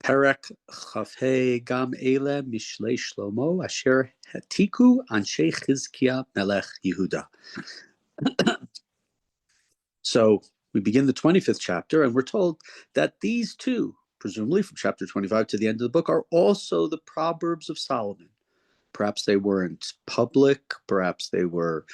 Perek Chafhei Gam Ele Mishlei Shlomo Asher Hatiku Anshe Chizkiah Melech Yehuda. So we begin the 25th chapter, and we're told that these two, presumably from chapter 25 to the end of the book, are also the Proverbs of Solomon. Perhaps they weren't public, perhaps they were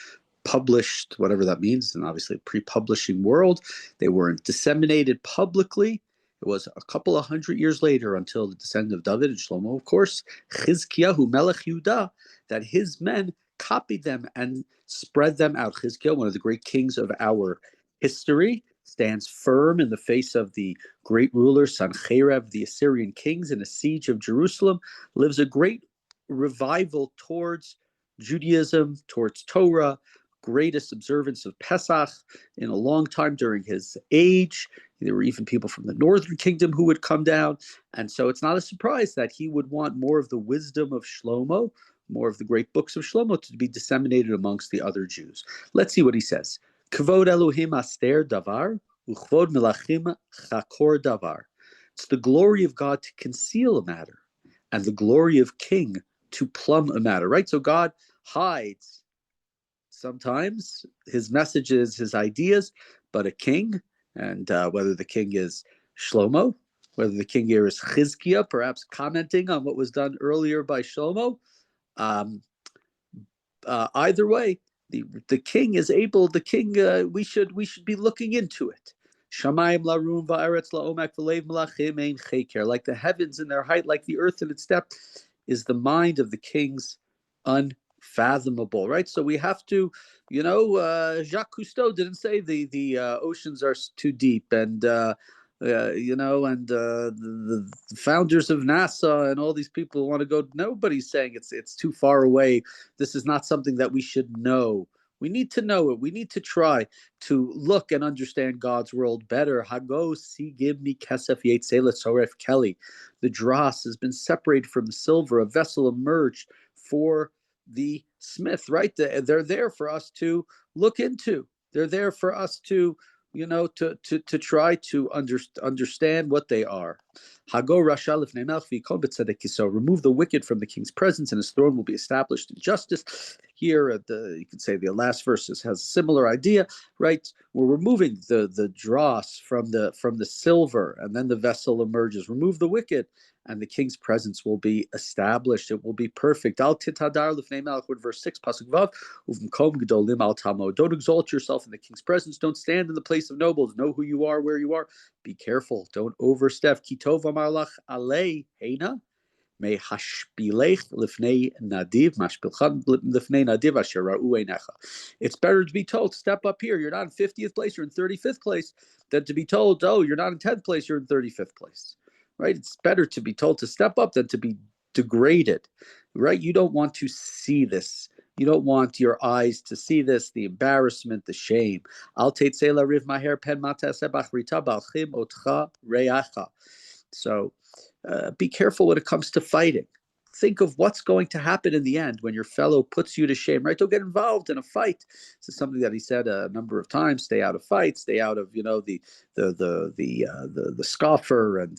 published, whatever that means, and obviously a pre-publishing world. They weren't disseminated publicly. It was a couple of hundred years later until the descendant of David and Shlomo, of course, Chizkiyahu Melech Yehuda, that his men copied them and spread them out. Chizkiah, one of the great kings of our history, stands firm in the face of the great ruler Sancherib, the Assyrian kings, in a siege of Jerusalem, lives a great revival towards Judaism, towards Torah, greatest observance of Pesach in a long time during his age. There were even people from the northern kingdom who would come down. And so it's not a surprise that he would want more of the wisdom of Shlomo, more of the great books of Shlomo to be disseminated amongst the other Jews. Let's see what he says. Kvod Elohim aster davar, uchvod melachim chakor davar. It's the glory of God to conceal a matter, and the glory of king to plumb a matter, right? So God hides sometimes his messages, his ideas, but a king, and whether the king is Shlomo, whether the king here is Chizkiah, perhaps commenting on what was done earlier by Shlomo, either way, the king is able. The king, we should be looking into it. Shamayim larum va'aretz la'omek v'leiv melachim ein cheker. Like the heavens in their height, like the earth in its depth, is the mind of the kings unfathomable, right? So we have to, Jacques Cousteau didn't say the oceans are too deep, and the founders of NASA and all these people who want to go. Nobody's saying it's too far away. This is not something that we should know. We need to know it. We need to try to look and understand God's world better. Hago sigib mi kesef yetzela soref Kelly. The dross has been separated from the silver. A vessel emerged for the smith, right? They're there for us to look into. They're there for us to try to understand what they are. Hago rasha lifnei melech v'yikol b'tzedek kiso. Remove the wicked from the king's presence, and his throne will be established in justice. Here, you could say the last verse has a similar idea, right? We're removing the dross from the silver, and then the vessel emerges. Remove the wicked, and the king's presence will be established. It will be perfect. Al titadar lifnei melech, verse 6, pasuk vav, uv'mkom gedolim al tamo. Don't exalt yourself in the king's presence. Don't stand in the place of nobles. Know who you are, where you are. Be careful. Don't overstep. Kitov amarlach alei heina. May hashpilech lifnei nadiv, mashpilchan lifnei nadiv asher ra'u einecha. It's better to be told, step up here. You're not in 50th place, you're in 35th place, than to be told, oh, you're not in 10th place, you're in 35th place. Right? It's better to be told to step up than to be degraded. Right? You don't want to see this. You don't want your eyes to see this, the embarrassment, the shame. Al teitzei lariv maher pen mata sebach rita balchim otcha reacha. So be careful when it comes to fighting. Think of what's going to happen in the end when your fellow puts you to shame, right? Don't get involved in a fight. This is something that he said a number of times. Stay out of fights. Stay out of the scoffer and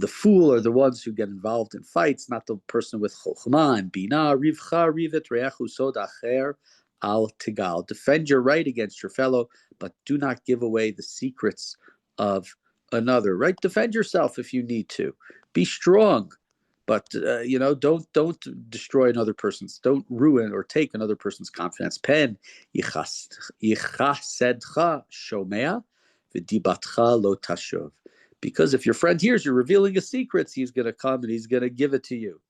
the fool are the ones who get involved in fights, not the person with chokhmah and bina. Rivcha rivet reachu sod acher al tigal. Defend your right against your fellow, but do not give away the secrets of another, right? Defend yourself if you need to. Be strong, but don't destroy another person's. Don't ruin or take another person's confidence. Pen yichasedcha shomea v'dibatcha lo tashuv. Because if your friend hears you're revealing his secrets, he's going to come and he's going to give it to you.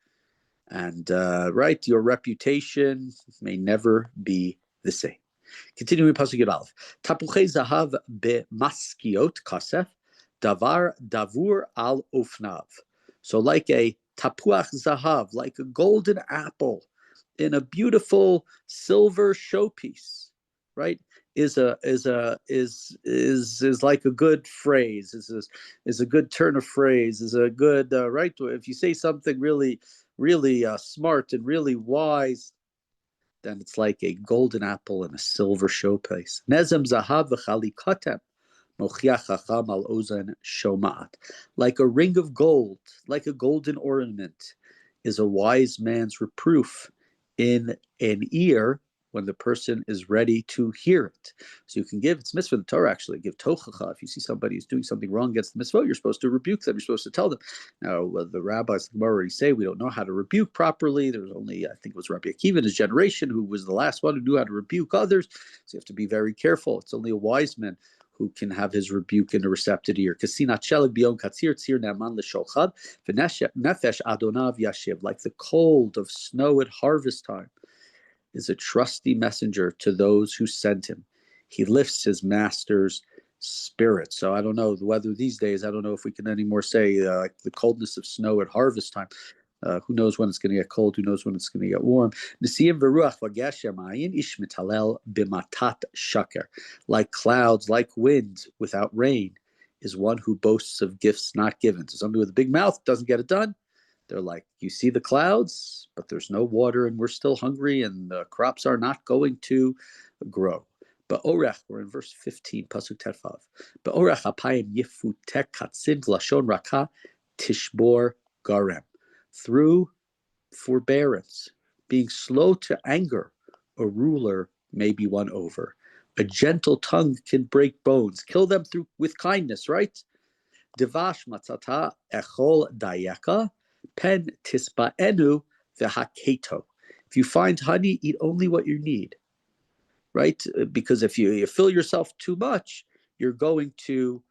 And right, your reputation may never be the same. Continuing pasuk Yud Aleph. Tapuchei zahav bemaskiot kasef. Davar davur al ofnav. So like a tapuach zahav, like a golden apple in a beautiful silver showpiece, right? Is like a good phrase, is a good turn of phrase, is a good right. If you say something really smart and really wise, then it's like a golden apple in a silver showpiece. Nezem zahav v'chalikotem. Mochiach chacham al ozan shomat. Like a ring of gold, like a golden ornament, is a wise man's reproof in an ear when the person is ready to hear it. So you can give, it's mitzvah in the Torah actually, give tochacha. If you see somebody who's doing something wrong against the mitzvah, you're supposed to rebuke them, you're supposed to tell them. Now, the rabbis already say we don't know how to rebuke properly. There was only, I think it was Rabbi Akiva in his generation who was the last one who knew how to rebuke others. So you have to be very careful. It's only a wise man who can have his rebuke in a receptive ear. Like the cold of snow at harvest time is a trusty messenger to those who sent him. He lifts his master's spirit. So I don't know the weather these days. I don't know if we can anymore say like the coldness of snow at harvest time. Who knows when it's going to get cold? Who knows when it's going to get warm? Like clouds, like wind without rain, is one who boasts of gifts not given. So somebody with a big mouth doesn't get it done. They're like, you see the clouds, but there's no water, and we're still hungry, and the crops are not going to grow. But Orech, we're in verse 15, Pasuk Terfav. But Orech apayim yifutek katzin lashon raka tishbor garem. Through forbearance, being slow to anger, a ruler may be won over. A gentle tongue can break bones. Kill them with kindness, right? Devash matzata echol dayeka pen tisbaenu vehaketo. If you find honey, eat only what you need, right? Because if you fill yourself too much, you're going to